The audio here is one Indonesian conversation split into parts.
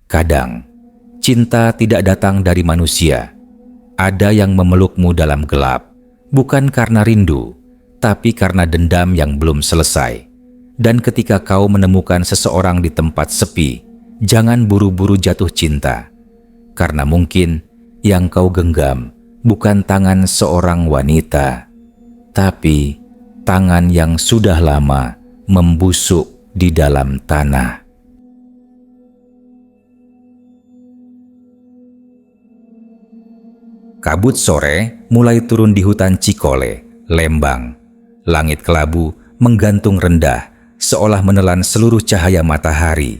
Kadang, cinta tidak datang dari manusia. Ada yang memelukmu dalam gelap, bukan karena rindu, tapi karena dendam yang belum selesai. Dan ketika kau menemukan seseorang di tempat sepi, jangan buru-buru jatuh cinta. Karena mungkin yang kau genggam bukan tangan seorang wanita, tapi tangan yang sudah lama membusuk di dalam tanah. Kabut sore mulai turun di hutan Cikole, Lembang. Langit kelabu menggantung rendah, seolah menelan seluruh cahaya matahari.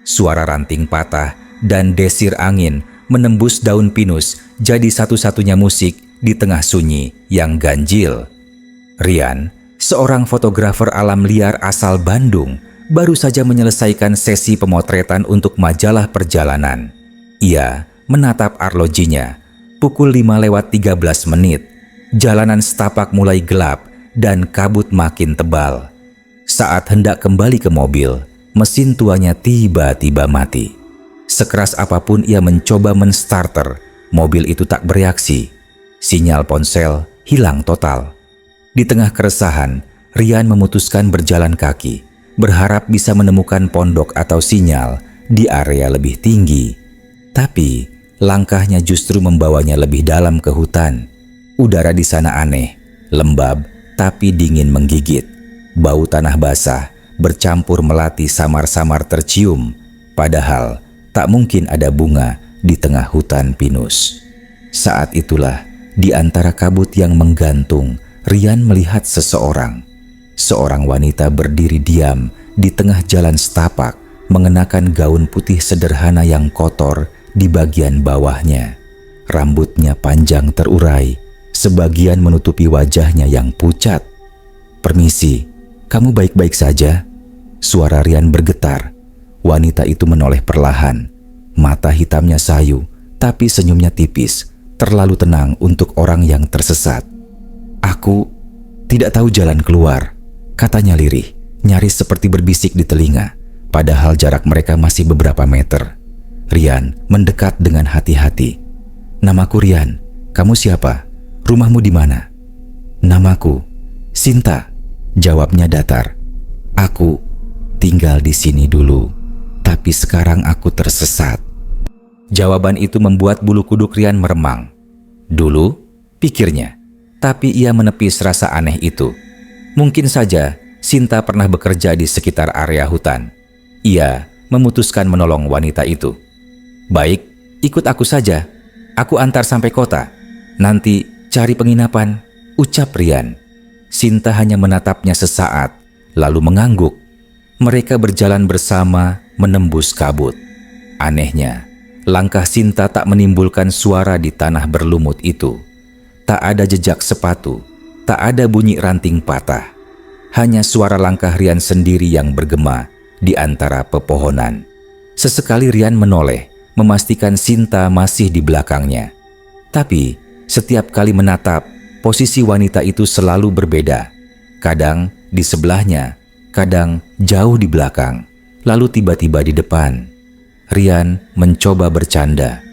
Suara ranting patah dan desir angin menembus daun pinus jadi satu-satunya musik di tengah sunyi yang ganjil. Rian, seorang fotografer alam liar asal Bandung, baru saja menyelesaikan sesi pemotretan untuk majalah perjalanan. Ia menatap arlojinya. Pukul 5:13, jalanan setapak mulai gelap dan kabut makin tebal. Saat hendak kembali ke mobil, mesin tuanya tiba-tiba mati. Sekeras apapun ia mencoba menstarter, mobil itu tak bereaksi. Sinyal ponsel hilang total. Di tengah keresahan, Rian memutuskan berjalan kaki, berharap bisa menemukan pondok atau sinyal di area lebih tinggi. Tapi langkahnya justru membawanya lebih dalam ke hutan. Udara di sana aneh, lembab tapi dingin menggigit. Bau tanah basah bercampur melati samar-samar tercium, padahal tak mungkin ada bunga di tengah hutan pinus. Saat itulah, di antara kabut yang menggantung, Rian melihat seseorang. Seorang wanita berdiri diam di tengah jalan setapak, mengenakan gaun putih sederhana yang kotor di bagian bawahnya. Rambutnya panjang terurai, sebagian menutupi wajahnya yang pucat. "Permisi, kamu baik-baik saja?" Suara Rian bergetar. Wanita itu menoleh perlahan. Mata hitamnya sayu, tapi senyumnya tipis, terlalu tenang untuk orang yang tersesat. "Aku tidak tahu jalan keluar," katanya lirih, nyaris seperti berbisik di telinga, padahal jarak mereka masih beberapa meter. Rian mendekat dengan hati-hati. "Namaku Rian, kamu siapa? Rumahmu di mana?" "Namaku Sinta," jawabnya datar. "Aku tinggal di sini dulu, tapi sekarang aku tersesat." Jawaban itu membuat bulu kuduk Rian meremang. "Dulu?" pikirnya, tapi ia menepis rasa aneh itu. Mungkin saja Sinta pernah bekerja di sekitar area hutan. Ia memutuskan menolong wanita itu. "Baik, ikut aku saja. Aku antar sampai kota. Nanti cari penginapan," ucap Rian. Sinta hanya menatapnya sesaat, lalu mengangguk. Mereka berjalan bersama menembus kabut. Anehnya, langkah Sinta tak menimbulkan suara di tanah berlumut itu. Tak ada jejak sepatu, tak ada bunyi ranting patah. Hanya suara langkah Rian sendiri yang bergema di antara pepohonan. Sesekali Rian menoleh, memastikan Sinta masih di belakangnya. Tapi setiap kali menatap, posisi wanita itu selalu berbeda. Kadang di sebelahnya, kadang jauh di belakang, lalu tiba-tiba di depan. Rian mencoba bercanda.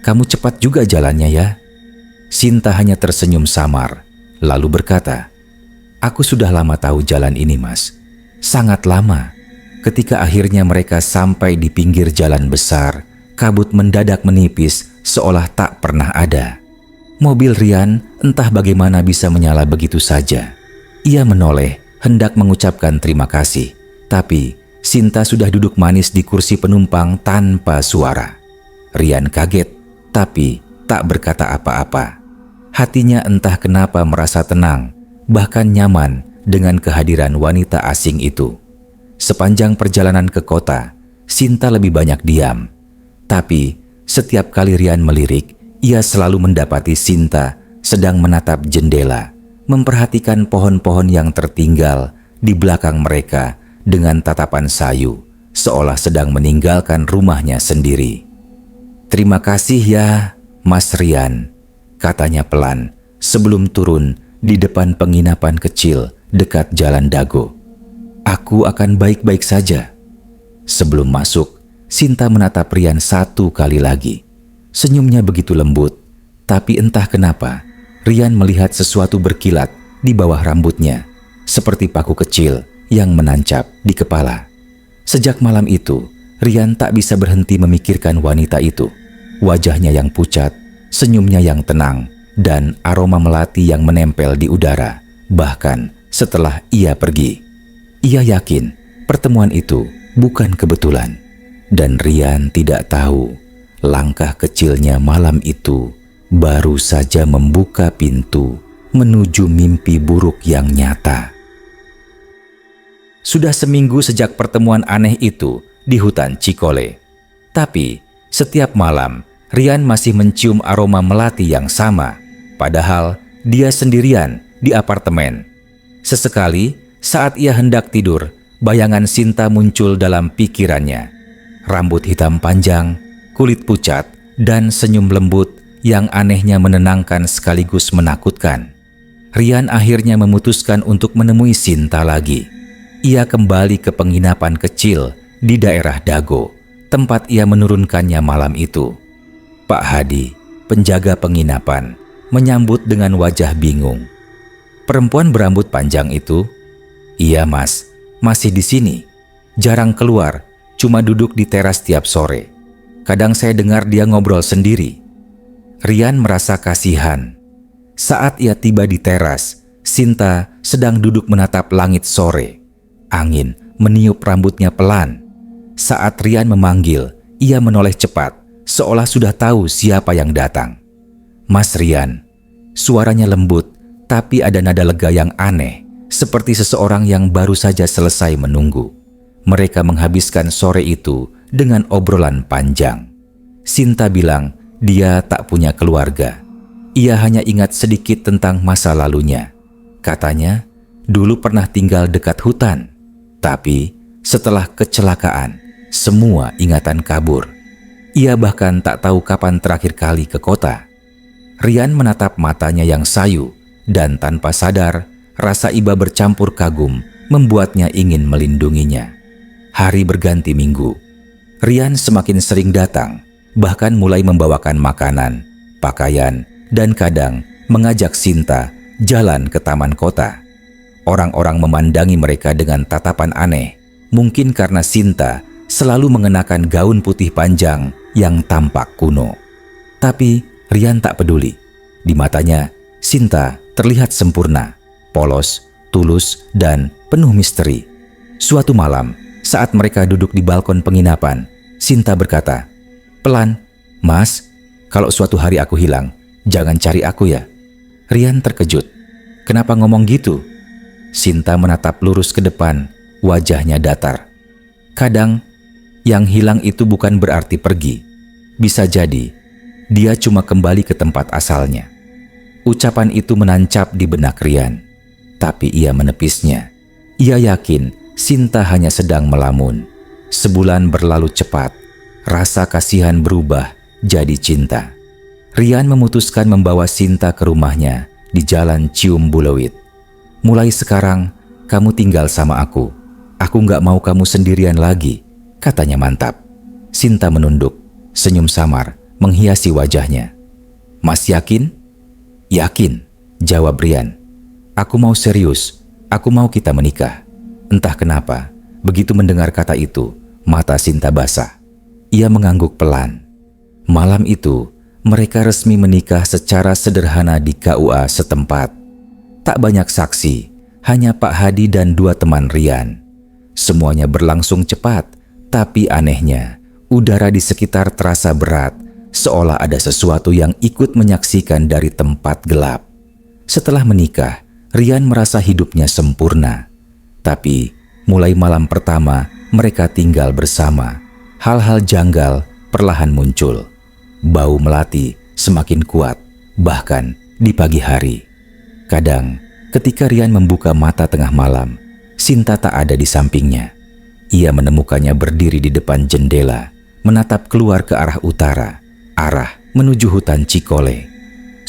"Kamu cepat juga jalannya ya?" Sinta hanya tersenyum samar, lalu berkata, "Aku sudah lama tahu jalan ini, Mas. Sangat lama." Ketika akhirnya mereka sampai di pinggir jalan besar, kabut mendadak menipis seolah tak pernah ada. Mobil Rian entah bagaimana bisa menyala begitu saja. Ia menoleh, hendak mengucapkan terima kasih, tapi Sinta sudah duduk manis di kursi penumpang tanpa suara. Rian kaget, tapi tak berkata apa-apa. Hatinya entah kenapa merasa tenang, bahkan nyaman dengan kehadiran wanita asing itu. Sepanjang perjalanan ke kota, Sinta lebih banyak diam. Tapi setiap kali Rian melirik, ia selalu mendapati Sinta sedang menatap jendela, memperhatikan pohon-pohon yang tertinggal di belakang mereka dengan tatapan sayu, seolah sedang meninggalkan rumahnya sendiri. "Terima kasih ya, Mas Rian," katanya pelan sebelum turun di depan penginapan kecil dekat Jalan Dago. "Aku akan baik-baik saja." Sebelum masuk, Sinta menatap Rian satu kali lagi. Senyumnya begitu lembut, tapi entah kenapa Rian melihat sesuatu berkilat di bawah rambutnya, seperti paku kecil yang menancap di kepala. Sejak malam itu, Rian tak bisa berhenti memikirkan wanita itu. Wajahnya yang pucat, senyumnya yang tenang, dan aroma melati yang menempel di udara, bahkan setelah ia pergi. Ia yakin pertemuan itu bukan kebetulan, dan Rian tidak tahu langkah kecilnya malam itu baru saja membuka pintu menuju mimpi buruk yang nyata. Sudah seminggu sejak pertemuan aneh itu di hutan Cikole. Tapi setiap malam Rian masih mencium aroma melati yang sama, padahal dia sendirian di apartemen. Sesekali saat ia hendak tidur, bayangan Sinta muncul dalam pikirannya. Rambut hitam panjang, kulit pucat, dan senyum lembut yang anehnya menenangkan sekaligus menakutkan. Rian akhirnya memutuskan untuk menemui Sinta lagi. Ia kembali ke penginapan kecil di daerah Dago, tempat ia menurunkannya malam itu. Pak Hadi, penjaga penginapan, menyambut dengan wajah bingung. Perempuan berambut panjang itu, "Iya mas, masih di sini. Jarang keluar, cuma duduk di teras tiap sore. Kadang saya dengar dia ngobrol sendiri." Rian merasa kasihan. Saat ia tiba di teras, Sinta sedang duduk menatap langit sore. Angin meniup rambutnya pelan. Saat Rian memanggil, ia menoleh cepat, seolah sudah tahu siapa yang datang. "Mas Rian." Suaranya lembut, tapi ada nada lega yang aneh, seperti seseorang yang baru saja selesai menunggu. Mereka menghabiskan sore itu dengan obrolan panjang. Sinta bilang dia tak punya keluarga. Ia hanya ingat sedikit tentang masa lalunya. Katanya, dulu pernah tinggal dekat hutan. Tapi setelah kecelakaan, semua ingatan kabur. Ia bahkan tak tahu kapan terakhir kali ke kota. Rian menatap matanya yang sayu, dan tanpa sadar, rasa iba bercampur kagum membuatnya ingin melindunginya. Hari berganti minggu. Rian semakin sering datang, bahkan mulai membawakan makanan, pakaian, dan kadang mengajak Sinta jalan ke taman kota. Orang-orang memandangi mereka dengan tatapan aneh, mungkin karena Sinta selalu mengenakan gaun putih panjang yang tampak kuno. Tapi Rian tak peduli. Di matanya, Sinta terlihat sempurna, polos, tulus, dan penuh misteri. Suatu malam, saat mereka duduk di balkon penginapan, Sinta berkata, "Pelan, Mas, kalau suatu hari aku hilang, jangan cari aku ya." Rian terkejut. "Kenapa ngomong gitu?" Sinta menatap lurus ke depan, wajahnya datar. "Kadang, yang hilang itu bukan berarti pergi. Bisa jadi, dia cuma kembali ke tempat asalnya." Ucapan itu menancap di benak Rian, tapi ia menepisnya. Ia yakin Sinta hanya sedang melamun. Sebulan berlalu cepat, rasa kasihan berubah jadi cinta. Rian memutuskan membawa Sinta ke rumahnya di Jalan Cium Bulewit. "Mulai sekarang, kamu tinggal sama aku. Aku nggak mau kamu sendirian lagi," katanya mantap. Sinta menunduk, senyum samar menghiasi wajahnya. "Mas yakin?" "Yakin," jawab Rian. "Aku mau serius, aku mau kita menikah." Entah kenapa, begitu mendengar kata itu, mata Sinta basah. Ia mengangguk pelan. Malam itu, mereka resmi menikah secara sederhana di KUA setempat. Tak banyak saksi, hanya Pak Hadi dan 2 teman Rian. Semuanya berlangsung cepat, tapi anehnya, udara di sekitar terasa berat, seolah ada sesuatu yang ikut menyaksikan dari tempat gelap. Setelah menikah, Rian merasa hidupnya sempurna. Tapi, mulai malam pertama mereka tinggal bersama, hal-hal janggal perlahan muncul. Bau melati semakin kuat, bahkan di pagi hari. Kadang, ketika Rian membuka mata tengah malam, Sinta tak ada di sampingnya. Ia menemukannya berdiri di depan jendela, menatap keluar ke arah utara, arah menuju hutan Cikole.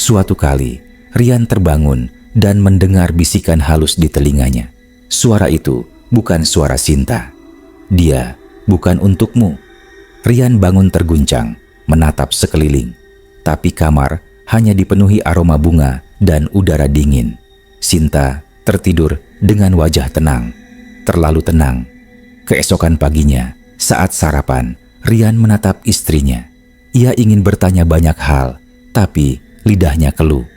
Suatu kali, Rian terbangun dan mendengar bisikan halus di telinganya. Suara itu bukan suara Sinta. "Dia bukan untukmu." Rian bangun terguncang, menatap sekeliling. Tapi kamar hanya dipenuhi aroma bunga dan udara dingin. Sinta tertidur dengan wajah tenang, terlalu tenang. Keesokan paginya, saat sarapan, Rian menatap istrinya. Ia ingin bertanya banyak hal, tapi lidahnya keluh.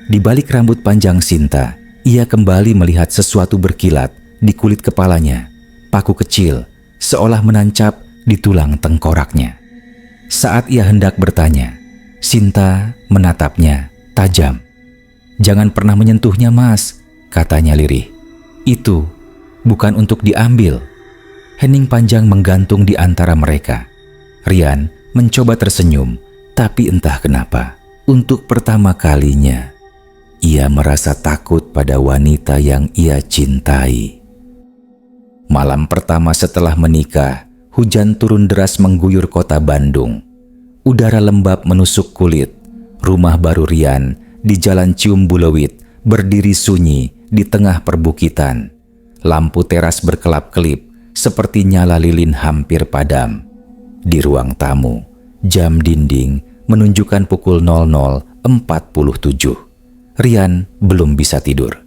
Di balik rambut panjang Sinta, ia kembali melihat sesuatu berkilat di kulit kepalanya. Paku kecil, seolah menancap di tulang tengkoraknya. Saat ia hendak bertanya, Sinta menatapnya tajam. "Jangan pernah menyentuhnya, Mas," katanya lirih. "Itu bukan untuk diambil." Hening panjang menggantung di antara mereka. Rian mencoba tersenyum, tapi entah kenapa, untuk pertama kalinya, ia merasa takut pada wanita yang ia cintai. Malam pertama setelah menikah, hujan turun deras mengguyur kota Bandung. Udara lembab menusuk kulit. Rumah baru Rian di Jalan Cium Bulewit berdiri sunyi di tengah perbukitan. Lampu teras berkelap-kelip seperti nyala lilin hampir padam. Di ruang tamu, jam dinding menunjukkan pukul 00.47. Rian belum bisa tidur.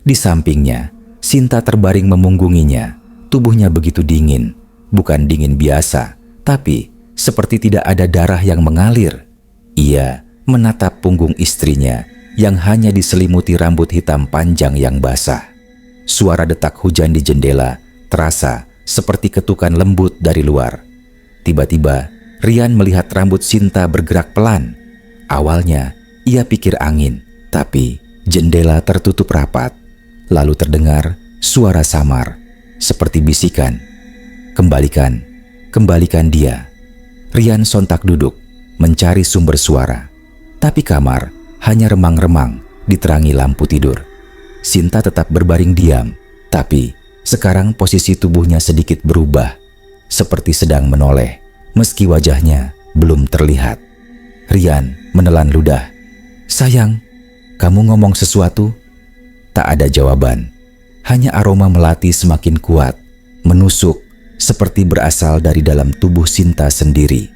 Di sampingnya, Sinta terbaring memunggunginya. Tubuhnya begitu dingin, bukan dingin biasa, tapi seperti tidak ada darah yang mengalir. Ia menatap punggung istrinya yang hanya diselimuti rambut hitam panjang yang basah. Suara detak hujan di jendela terasa seperti ketukan lembut dari luar. Tiba-tiba, Rian melihat rambut Sinta bergerak pelan. Awalnya, ia pikir angin, tapi jendela tertutup rapat. Lalu terdengar suara samar, seperti bisikan. Kembalikan dia." Rian sontak duduk, mencari sumber suara. Tapi kamar hanya remang-remang diterangi lampu tidur. Sinta tetap berbaring diam, tapi sekarang posisi tubuhnya sedikit berubah, seperti sedang menoleh, meski wajahnya belum terlihat. Rian menelan ludah. "Sayang, kamu ngomong sesuatu?" Tak ada jawaban. Hanya aroma melati semakin kuat, menusuk, seperti berasal dari dalam tubuh Sinta sendiri.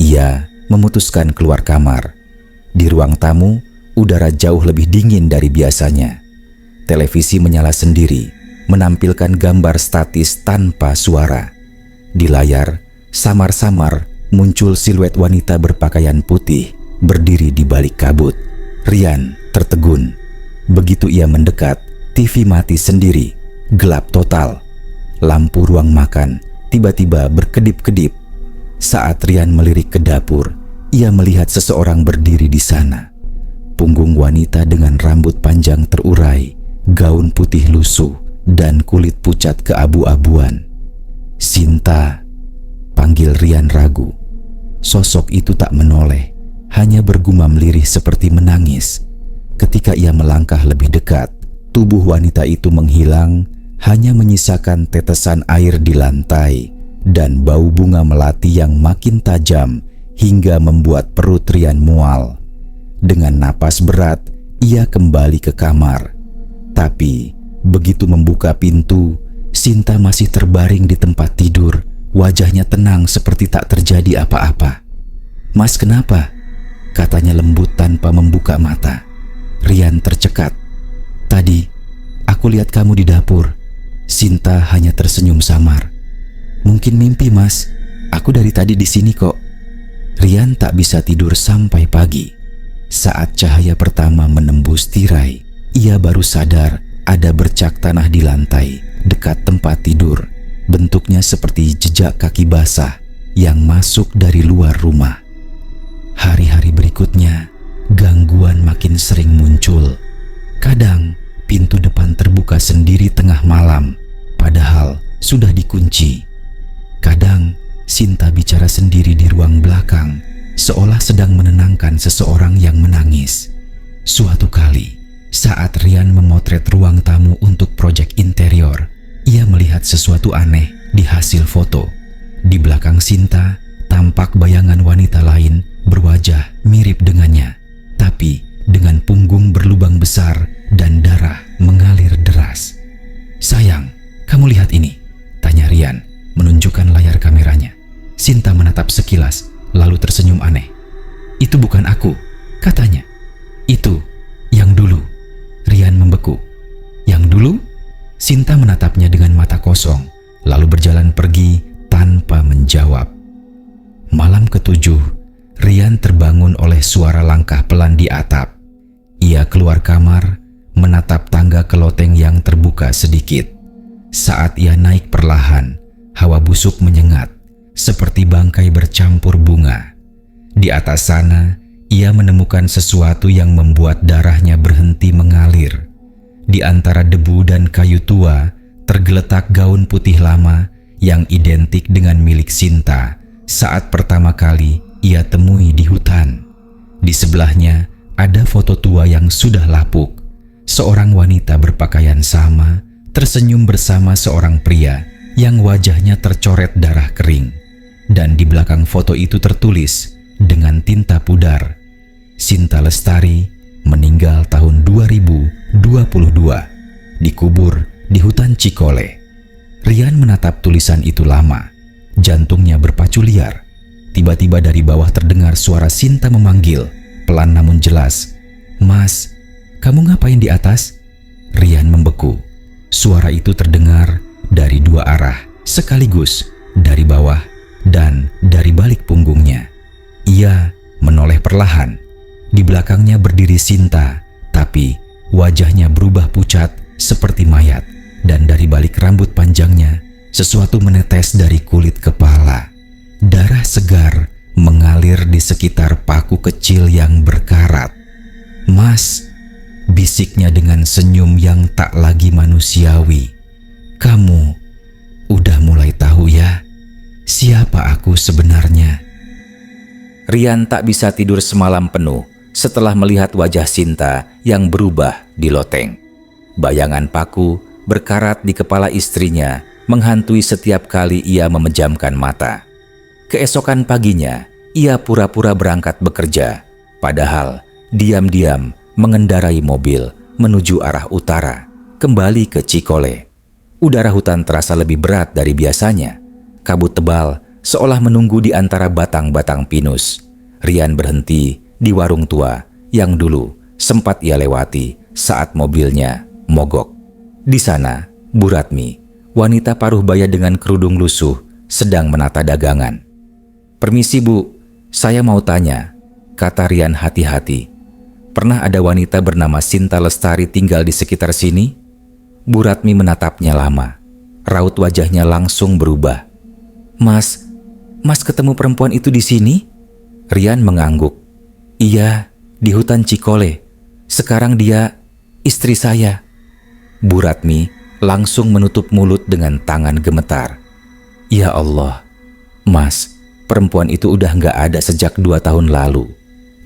Ia memutuskan keluar kamar. Di ruang tamu, udara jauh lebih dingin dari biasanya. Televisi menyala sendiri, menampilkan gambar statis tanpa suara. Di layar, samar-samar muncul siluet wanita berpakaian putih berdiri di balik kabut. Rian tertegun. Begitu ia mendekat, TV mati sendiri, gelap total. Lampu ruang makan tiba-tiba berkedip-kedip. Saat Rian melirik ke dapur, ia melihat seseorang berdiri di sana. Punggung wanita dengan rambut panjang terurai, gaun putih lusuh, dan kulit pucat keabu-abuan. "Sinta," panggil Rian ragu. Sosok itu tak menoleh, hanya bergumam lirih seperti menangis. Ketika ia melangkah lebih dekat, tubuh wanita itu menghilang, hanya menyisakan tetesan air di lantai dan bau bunga melati yang makin tajam hingga membuat perut Rian mual. Dengan napas berat, ia kembali ke kamar. Tapi begitu membuka pintu, Sinta masih terbaring di tempat tidur, wajahnya tenang seperti tak terjadi apa-apa. "Mas, kenapa?" katanya lembut tanpa membuka mata. Rian tercekat. "Tadi, aku lihat kamu di dapur." Sinta hanya tersenyum samar. "Mungkin mimpi, Mas. Aku dari tadi di sini kok." Rian tak bisa tidur sampai pagi. Saat cahaya pertama menembus tirai, ia baru sadar ada bercak tanah di lantai dekat tempat tidur. Bentuknya seperti jejak kaki basah yang masuk dari luar rumah. Hari-hari berikutnya, gangguan makin sering muncul. Kadang pintu depan terbuka sendiri tengah malam, padahal sudah dikunci. Kadang Sinta bicara sendiri di ruang belakang, seolah sedang menenangkan seseorang yang menangis. Suatu kali, saat Rian memotret ruang tamu untuk proyek interior, ia melihat sesuatu aneh di hasil foto. Di belakang Sinta, tampak bayangan wanita lain berwajah mirip dengannya, tapi dengan punggung berlubang besar dan darah mengalir deras. "Sayang, kamu lihat ini," tanya Rian, menunjukkan layar kameranya. Sinta menatap sekilas, lalu tersenyum aneh. "Itu bukan aku," katanya. "Itu yang dulu." Rian membeku. "Yang dulu?" Sinta menatapnya dengan mata kosong, lalu berjalan pergi tanpa menjawab. Malam ketujuh, Rian terbangun oleh suara langkah pelan di atap. Ia keluar kamar, menatap tangga ke loteng yang terbuka sedikit. Saat ia naik perlahan, hawa busuk menyengat, seperti bangkai bercampur bunga. Di atas sana, ia menemukan sesuatu yang membuat darahnya berhenti mengalir. Di antara debu dan kayu tua, tergeletak gaun putih lama yang identik dengan milik Sinta saat pertama kali ia temui di hutan. Di sebelahnya ada foto tua yang sudah lapuk. Seorang wanita berpakaian sama tersenyum bersama seorang pria yang wajahnya tercoret darah kering. Dan di belakang foto itu tertulis dengan tinta pudar, "Sinta Lestari meninggal tahun 2022, dikubur di hutan Cikole." Rian menatap tulisan itu lama, jantungnya berpacu liar. Tiba-tiba dari bawah terdengar suara Sinta memanggil, pelan namun jelas, "Mas, kamu ngapain di atas?" Rian membeku. Suara itu terdengar dari dua arah sekaligus, dari bawah dan dari balik punggungnya. Ia menoleh perlahan. Di belakangnya berdiri Sinta, tapi wajahnya berubah pucat seperti mayat, dan dari balik rambut panjangnya sesuatu menetes dari kulit kepala. Darah segar mengalir di sekitar paku kecil yang berkarat. "Mas," bisiknya dengan senyum yang tak lagi manusiawi, "kamu udah mulai tahu ya siapa aku sebenarnya?" Rian tak bisa tidur semalam penuh setelah melihat wajah Sinta yang berubah di loteng. Bayangan paku berkarat di kepala istrinya menghantui setiap kali ia memejamkan mata. Keesokan paginya, ia pura-pura berangkat bekerja, padahal diam-diam mengendarai mobil menuju arah utara, kembali ke Cikole. Udara hutan terasa lebih berat dari biasanya. Kabut tebal seolah menunggu di antara batang-batang pinus. Rian berhenti di warung tua yang dulu sempat ia lewati saat mobilnya mogok. Di sana, Bu Ratmi, wanita paruh baya dengan kerudung lusuh, sedang menata dagangan. "Permisi Bu, saya mau tanya," kata Rian hati-hati. "Pernah ada wanita bernama Sinta Lestari tinggal di sekitar sini?" Bu Ratmi menatapnya lama. Raut wajahnya langsung berubah. Mas ketemu perempuan itu di sini?" Rian mengangguk. "Iya, di hutan Cikole. Sekarang dia istri saya." Bu Ratmi langsung menutup mulut dengan tangan gemetar. "Ya Allah, Mas, perempuan itu udah nggak ada sejak 2 tahun lalu.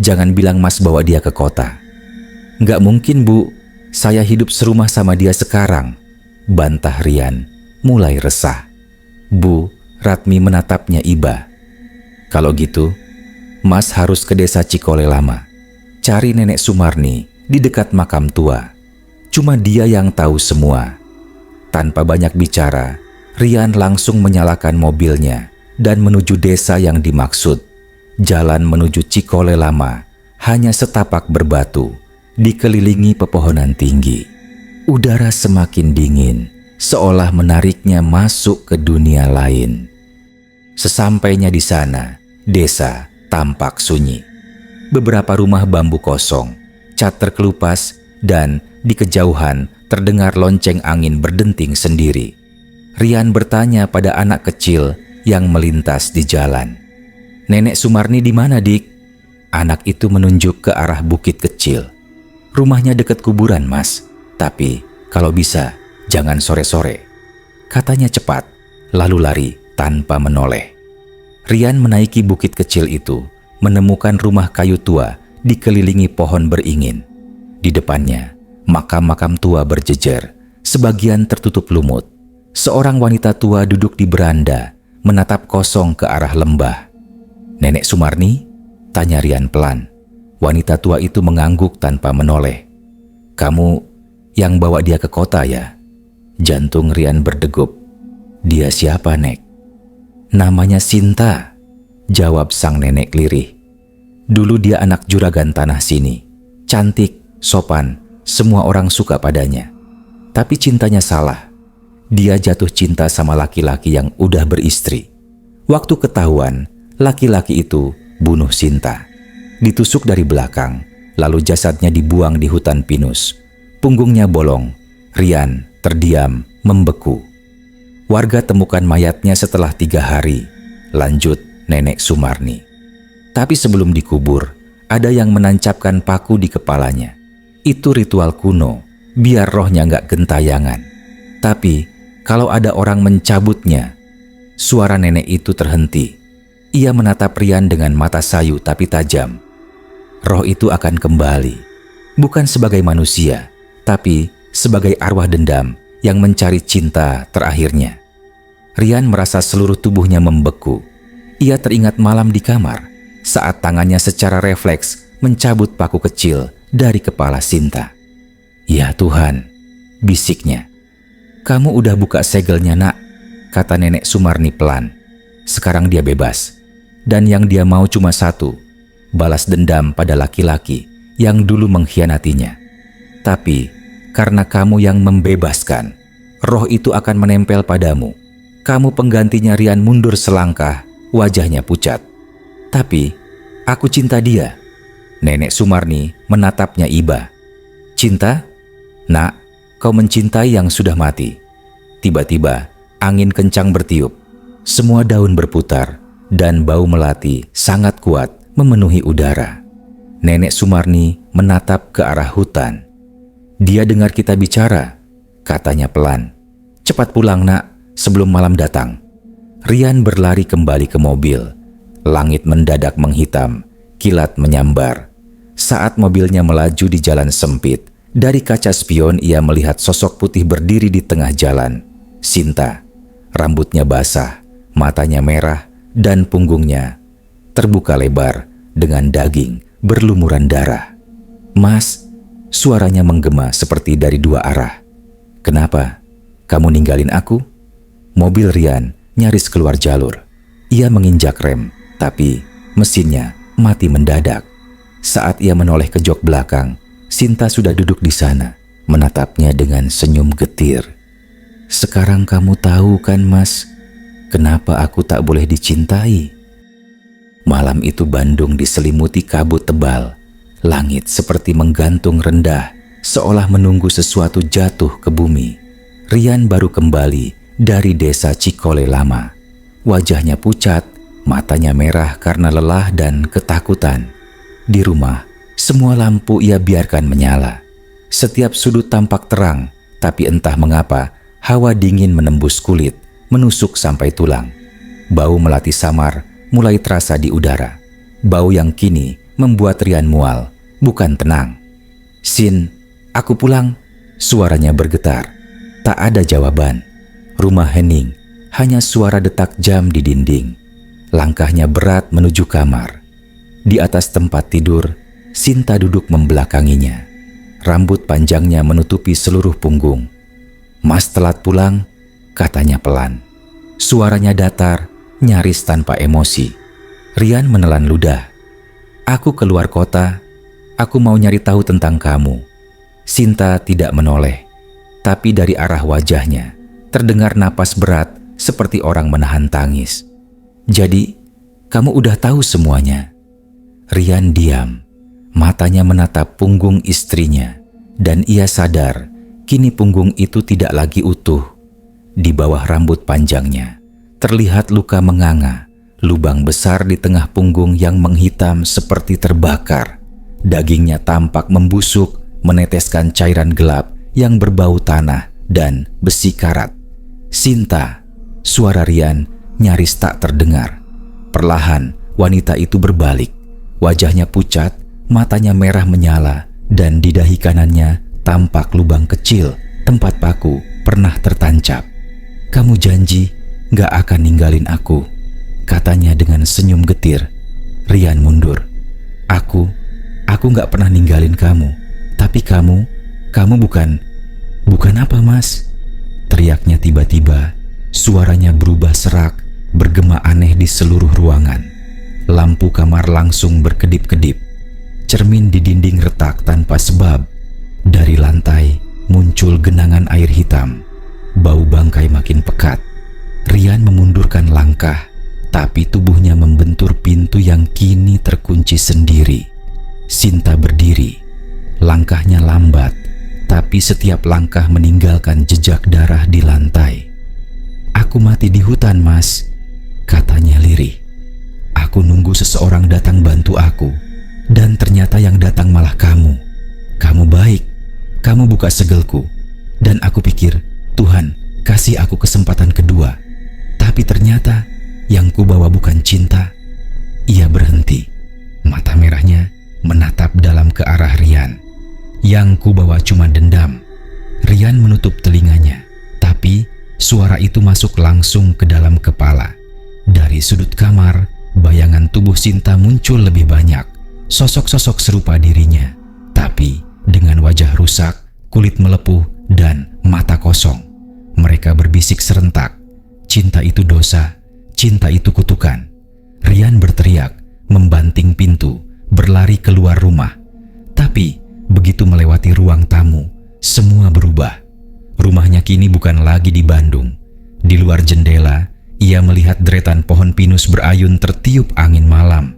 Jangan bilang Mas bawa dia ke kota." "Nggak mungkin Bu, saya hidup serumah sama dia sekarang," bantah Rian, mulai resah. Bu Ratmi menatapnya iba. "Kalau gitu, Mas harus ke desa Cikole Lama. Cari Nenek Sumarni di dekat makam tua. Cuma dia yang tahu semua." Tanpa banyak bicara, Rian langsung menyalakan mobilnya dan menuju desa yang dimaksud. Jalan menuju Cikole Lama hanya setapak berbatu, dikelilingi pepohonan tinggi. Udara semakin dingin, seolah menariknya masuk ke dunia lain. Sesampainya di sana, desa tampak sunyi. Beberapa rumah bambu kosong, cat terkelupas, dan di kejauhan terdengar lonceng angin berdenting sendiri. Rian bertanya pada anak kecil yang melintas di jalan, "Nenek Sumarni di mana, Dik?" Anak itu menunjuk ke arah bukit kecil. "Rumahnya dekat kuburan, Mas. Tapi kalau bisa, jangan sore-sore," katanya cepat, lalu lari tanpa menoleh. Rian menaiki bukit kecil itu, menemukan rumah kayu tua dikelilingi pohon beringin. Di depannya, makam-makam tua berjejer, sebagian tertutup lumut. Seorang wanita tua duduk di beranda, menatap kosong ke arah lembah. "Nenek Sumarni?" tanya Rian pelan. Wanita tua itu mengangguk tanpa menoleh. "Kamu yang bawa dia ke kota ya?" Jantung Rian berdegup. "Dia siapa, Nek?" Namanya Sinta, jawab sang nenek lirih. Dulu dia anak juragan tanah sini. Cantik, sopan, semua orang suka padanya. Tapi cintanya salah. Dia jatuh cinta sama laki-laki yang udah beristri. Waktu ketahuan, laki-laki itu bunuh Sinta. Ditusuk dari belakang, lalu jasadnya dibuang di hutan pinus. Punggungnya bolong, Rian terdiam, membeku. Warga temukan mayatnya setelah 3 hari, lanjut Nenek Sumarni. Tapi sebelum dikubur, ada yang menancapkan paku di kepalanya. Itu ritual kuno, biar rohnya nggak gentayangan. Tapi kalau ada orang mencabutnya, suara nenek itu terhenti. Ia menatap Rian dengan mata sayu tapi tajam. Roh itu akan kembali, bukan sebagai manusia, tapi sebagai arwah dendam yang mencari cinta terakhirnya. Rian merasa seluruh tubuhnya membeku. Ia teringat malam di kamar saat tangannya secara refleks mencabut paku kecil dari kepala Sinta. "Ya Tuhan," bisiknya. "Kamu udah buka segelnya, Nak," kata Nenek Sumarni pelan. Sekarang dia bebas. Dan yang dia mau cuma satu, balas dendam pada laki-laki yang dulu mengkhianatinya. Tapi karena kamu yang membebaskan, roh itu akan menempel padamu. Kamu penggantinya. Rian mundur selangkah, wajahnya pucat. "Tapi aku cinta dia." Nenek Sumarni menatapnya iba. "Cinta? Nak, kau mencintai yang sudah mati." Tiba-tiba angin kencang bertiup. Semua daun berputar dan bau melati sangat kuat memenuhi udara. Nenek Sumarni menatap ke arah hutan. "Dia dengar kita bicara," katanya pelan. "Cepat pulang, Nak, sebelum malam datang." Rian berlari kembali ke mobil. Langit mendadak menghitam, kilat menyambar. Saat mobilnya melaju di jalan sempit, dari kaca spion ia melihat sosok putih berdiri di tengah jalan. Sinta, rambutnya basah, matanya merah, dan punggungnya terbuka lebar dengan daging berlumuran darah. "Mas," suaranya menggema seperti dari 2 arah. "Kenapa? Kamu ninggalin aku?" Mobil Rian nyaris keluar jalur. Ia menginjak rem, tapi mesinnya mati mendadak. Saat ia menoleh ke jok belakang, Sinta sudah duduk di sana, menatapnya dengan senyum getir. "Sekarang kamu tahu kan, Mas, kenapa aku tak boleh dicintai?" Malam itu Bandung diselimuti kabut tebal. Langit seperti menggantung rendah, seolah menunggu sesuatu jatuh ke bumi. Rian baru kembali dari desa Cikole lama. Wajahnya pucat, matanya merah karena lelah dan ketakutan. Di rumah, semua lampu ia biarkan menyala. Setiap sudut tampak terang, tapi entah mengapa hawa dingin menembus kulit, menusuk sampai tulang. Bau melati samar mulai terasa di udara. Bau yang kini membuat Rian mual, bukan tenang. "Sin, aku pulang," suaranya bergetar. Tak ada jawaban. Rumah hening, hanya suara detak jam di dinding. Langkahnya berat menuju kamar. Di atas tempat tidur, Sinta duduk membelakanginya. Rambut panjangnya menutupi seluruh punggung. "Mas telat pulang," katanya pelan. Suaranya datar, nyaris tanpa emosi. Rian menelan ludah. "Aku keluar kota. Aku mau nyari tahu tentang kamu." Sinta tidak menoleh, tapi dari arah wajahnya terdengar napas berat seperti orang menahan tangis. "Jadi, kamu udah tahu semuanya?" Rian diam, matanya menatap punggung istrinya, dan ia sadar kini punggung itu tidak lagi utuh. Di bawah rambut panjangnya terlihat luka menganga, lubang besar di tengah punggung yang menghitam seperti terbakar. Dagingnya tampak membusuk, meneteskan cairan gelap yang berbau tanah dan besi karat. "Sinta," suara Rian nyaris tak terdengar. Perlahan wanita itu berbalik. Wajahnya pucat, matanya merah menyala, dan di dahi kanannya tampak lubang kecil tempat paku pernah tertancap. "Kamu janji gak akan ninggalin aku," katanya dengan senyum getir. Rian mundur. Aku gak pernah ninggalin kamu. Tapi kamu bukan apa, Mas?" Teriaknya tiba-tiba, suaranya berubah serak, bergema aneh di seluruh ruangan. Lampu kamar langsung berkedip-kedip. Cermin di dinding retak tanpa sebab. Dari lantai muncul genangan air hitam. Bau bangkai makin pekat. Rian memundurkan langkah, tapi tubuhnya membentur pintu yang kini terkunci sendiri. Sinta berdiri. Langkahnya lambat, tapi setiap langkah meninggalkan jejak darah di lantai. "Aku mati di hutan, Mas," katanya lirih. "Aku nunggu seseorang datang bantu aku, dan ternyata yang datang malah kamu. Kamu baik, kamu buka segelku, dan aku pikir, Tuhan, kasih aku kesempatan kedua. Tapi ternyata yang kubawa bukan cinta." Ia berhenti. Mata merahnya menatap dalam ke arah Rian. "Yang kubawa cuma dendam." Rian menutup telinganya, tapi suara itu masuk langsung ke dalam kepala. Dari sudut kamar, bayangan tubuh Sinta muncul lebih banyak. Sosok-sosok serupa dirinya, tapi dengan wajah rusak, kulit melepuh, dan mata kosong. Mereka berbisik serentak, "Cinta itu dosa, cinta itu kutukan." Rian berteriak, membanting pintu, berlari keluar rumah. Tapi begitu melewati ruang tamu, semua berubah. Rumahnya kini bukan lagi di Bandung. Di luar jendela, ia melihat deretan pohon pinus berayun tertiup angin malam.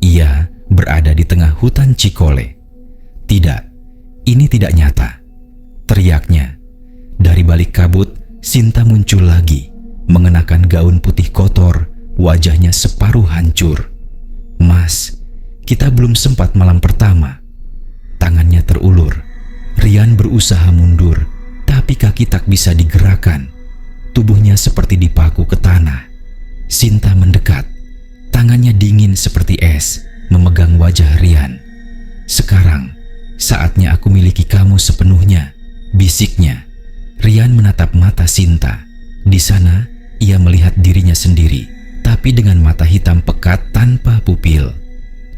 Ia berada di tengah hutan Cikole. "Tidak, ini tidak nyata," teriaknya. Dari balik kabut, Sinta muncul lagi, mengenakan gaun putih kotor, wajahnya separuh hancur. "Mas, kita belum sempat malam pertama." Tangannya terulur. Rian berusaha mundur, tapi kaki tak bisa digerakkan. Tubuhnya seperti dipaku ke tanah. Sinta mendekat. Tangannya dingin seperti es, memegang wajah Rian. "Sekarang, saatnya aku miliki kamu sepenuhnya," bisiknya. Rian menatap mata Sinta. Di sana, ia melihat dirinya sendiri, tapi dengan mata hitam pekat tanpa pupil.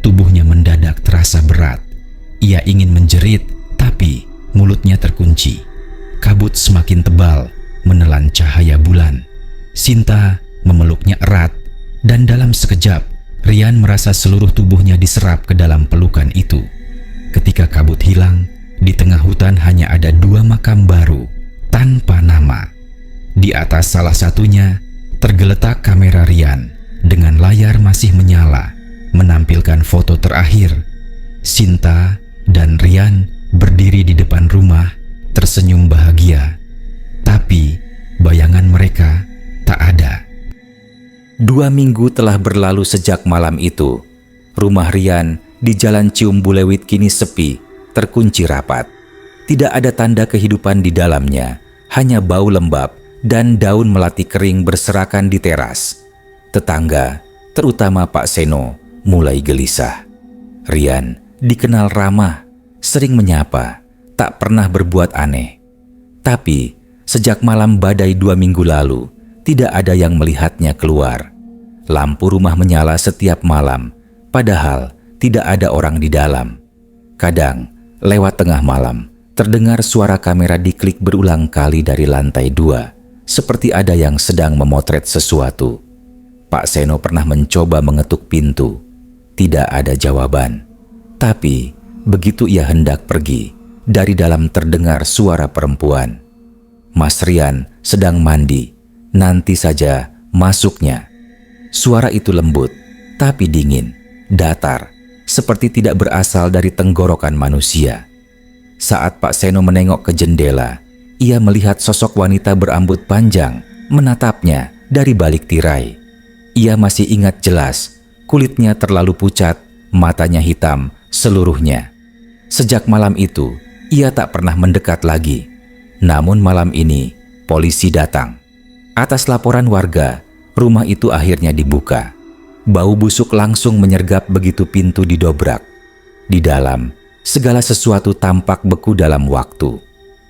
Tubuhnya mendadak terasa berat. Ia ingin menjerit, tapi mulutnya terkunci. Kabut semakin tebal, menelan cahaya bulan. Sinta memeluknya erat, dan dalam sekejap, Rian merasa seluruh tubuhnya diserap ke dalam pelukan itu. Ketika kabut hilang, di tengah hutan hanya ada 2 makam baru, tanpa nama. Di atas salah satunya, tergeletak kamera Rian, dengan layar masih menyala, menampilkan foto terakhir. Sinta dan Rian berdiri di depan rumah, tersenyum bahagia. Tapi bayangan mereka tak ada. 2 minggu telah berlalu sejak malam itu. Rumah Rian di Jalan Cium Bulewit kini sepi, terkunci rapat. Tidak ada tanda kehidupan di dalamnya, hanya bau lembab dan daun melati kering berserakan di teras. Tetangga, terutama Pak Seno, mulai gelisah. Rian dikenal ramah, sering menyapa, tak pernah berbuat aneh. Tapi sejak malam badai 2 minggu lalu, tidak ada yang melihatnya keluar. Lampu rumah menyala setiap malam, padahal tidak ada orang di dalam. Kadang, lewat tengah malam, terdengar suara kamera diklik berulang kali dari lantai 2, seperti ada yang sedang memotret sesuatu. Pak Seno pernah mencoba mengetuk pintu. Tidak ada jawaban. Tapi, begitu ia hendak pergi, dari dalam terdengar suara perempuan. "Mas Rian sedang mandi, nanti saja masuknya." Suara itu lembut, tapi dingin, datar, seperti tidak berasal dari tenggorokan manusia. Saat Pak Seno menengok ke jendela, ia melihat sosok wanita berambut panjang menatapnya dari balik tirai. Ia masih ingat jelas, kulitnya terlalu pucat, matanya hitam seluruhnya. Sejak malam itu, ia tak pernah mendekat lagi. Namun malam ini, polisi datang. Atas laporan warga, rumah itu akhirnya dibuka. Bau busuk langsung menyergap begitu pintu didobrak. Di dalam, segala sesuatu tampak beku dalam waktu.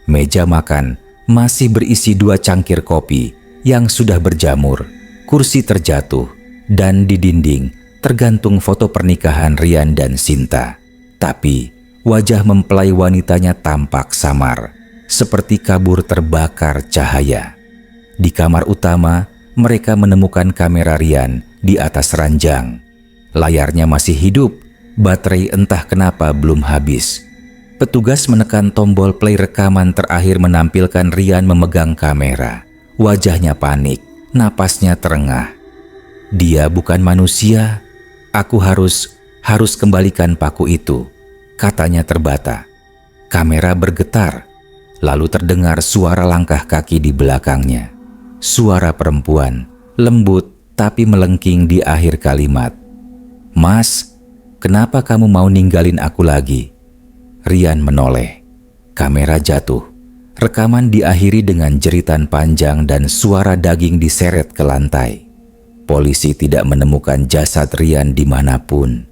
Meja makan masih berisi 2 cangkir kopi yang sudah berjamur, kursi terjatuh, dan di dinding tergantung foto pernikahan Rian dan Sinta. Tapi wajah mempelai wanitanya tampak samar, seperti kabur terbakar cahaya. Di kamar utama, mereka menemukan kamera Rian di atas ranjang. Layarnya masih hidup, baterai entah kenapa belum habis. Petugas menekan tombol play rekaman terakhir menampilkan Rian memegang kamera. Wajahnya panik, napasnya terengah. Dia bukan manusia, aku harus kembalikan paku itu, katanya terbata. Kamera bergetar, lalu terdengar suara langkah kaki di belakangnya. Suara perempuan, lembut tapi melengking di akhir kalimat. "Mas, kenapa kamu mau ninggalin aku lagi?" Rian menoleh. Kamera jatuh. Rekaman diakhiri dengan jeritan panjang dan suara daging diseret ke lantai. Polisi tidak menemukan jasad Rian dimanapun.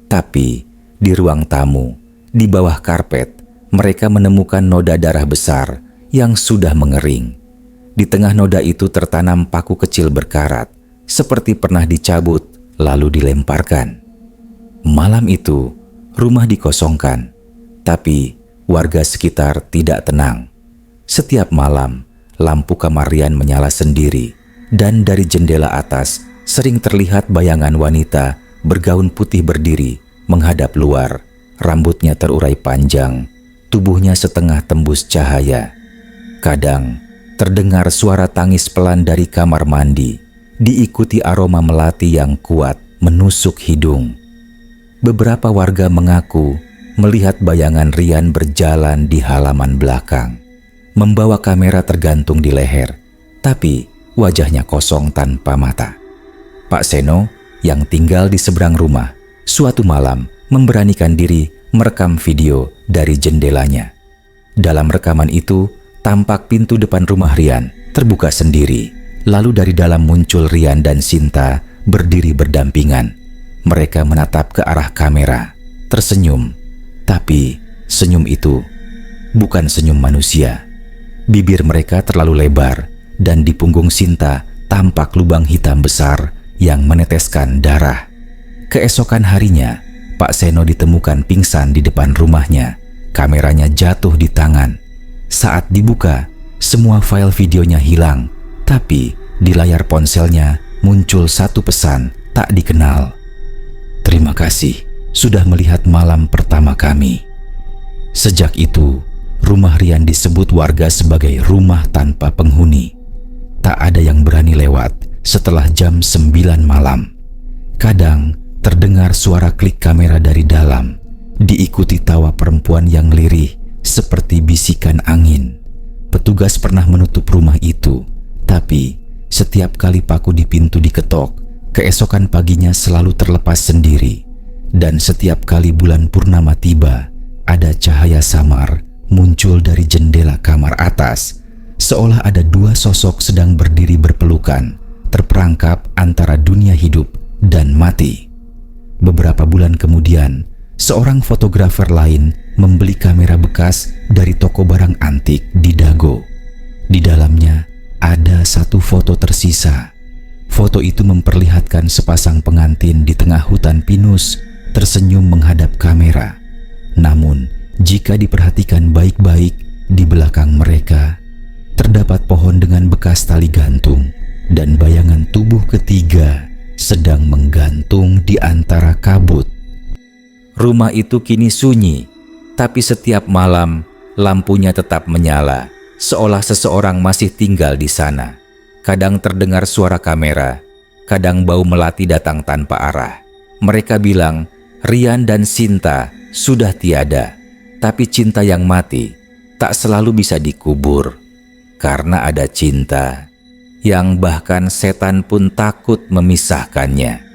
Tapi di ruang tamu, di bawah karpet, mereka menemukan noda darah besar yang sudah mengering. Di tengah noda itu tertanam paku kecil berkarat, seperti pernah dicabut lalu dilemparkan. Malam itu, rumah dikosongkan, tapi warga sekitar tidak tenang. Setiap malam, lampu kamar Rian menyala sendiri, dan dari jendela atas sering terlihat bayangan wanita bergaun putih berdiri menghadap luar. Rambutnya terurai panjang, tubuhnya setengah tembus cahaya. Kadang terdengar suara tangis pelan dari kamar mandi, diikuti aroma melati yang kuat menusuk hidung. Beberapa warga mengaku melihat bayangan Rian berjalan di halaman belakang, membawa kamera tergantung di leher, tapi wajahnya kosong tanpa mata. Pak Seno yang tinggal di seberang rumah suatu malam memberanikan diri merekam video dari jendelanya. Dalam rekaman itu, tampak pintu depan rumah Rian terbuka sendiri, lalu dari dalam muncul Rian dan Sinta berdiri berdampingan. Mereka menatap ke arah kamera, tersenyum, tapi senyum itu bukan senyum manusia. Bibir mereka terlalu lebar, dan di punggung Sinta tampak lubang hitam besar yang meneteskan darah. Keesokan harinya, Pak Seno ditemukan pingsan di depan rumahnya. Kameranya jatuh di tangan. Saat dibuka, semua file videonya hilang, tapi di layar ponselnya muncul satu pesan tak dikenal. "Terima kasih sudah melihat malam pertama kami." Sejak itu, rumah Rian disebut warga sebagai rumah tanpa penghuni. Tak ada yang berani lewat setelah jam 9 malam. Kadang terdengar suara klik kamera dari dalam, diikuti tawa perempuan yang lirih seperti bisikan angin. Petugas pernah menutup rumah itu, tapi setiap kali paku di pintu diketok, keesokan paginya selalu terlepas sendiri. Dan setiap kali bulan purnama tiba, ada cahaya samar muncul dari jendela kamar atas, seolah ada dua sosok sedang berdiri berpelukan, terperangkap antara dunia hidup dan mati. Beberapa bulan kemudian, seorang fotografer lain membeli kamera bekas dari toko barang antik di Dago. Di dalamnya ada satu foto tersisa. Foto itu memperlihatkan sepasang pengantin di tengah hutan pinus tersenyum menghadap kamera. Namun, jika diperhatikan baik-baik, di belakang mereka terdapat pohon dengan bekas tali gantung dan bayangan tubuh ketiga sedang menggantung di antara kabut. Rumah itu kini sunyi, tapi setiap malam lampunya tetap menyala, seolah seseorang masih tinggal di sana. Kadang terdengar suara kamera, kadang bau melati datang tanpa arah. Mereka bilang Rian dan Sinta sudah tiada, tapi cinta yang mati tak selalu bisa dikubur, karena ada cinta yang bahkan setan pun takut memisahkannya.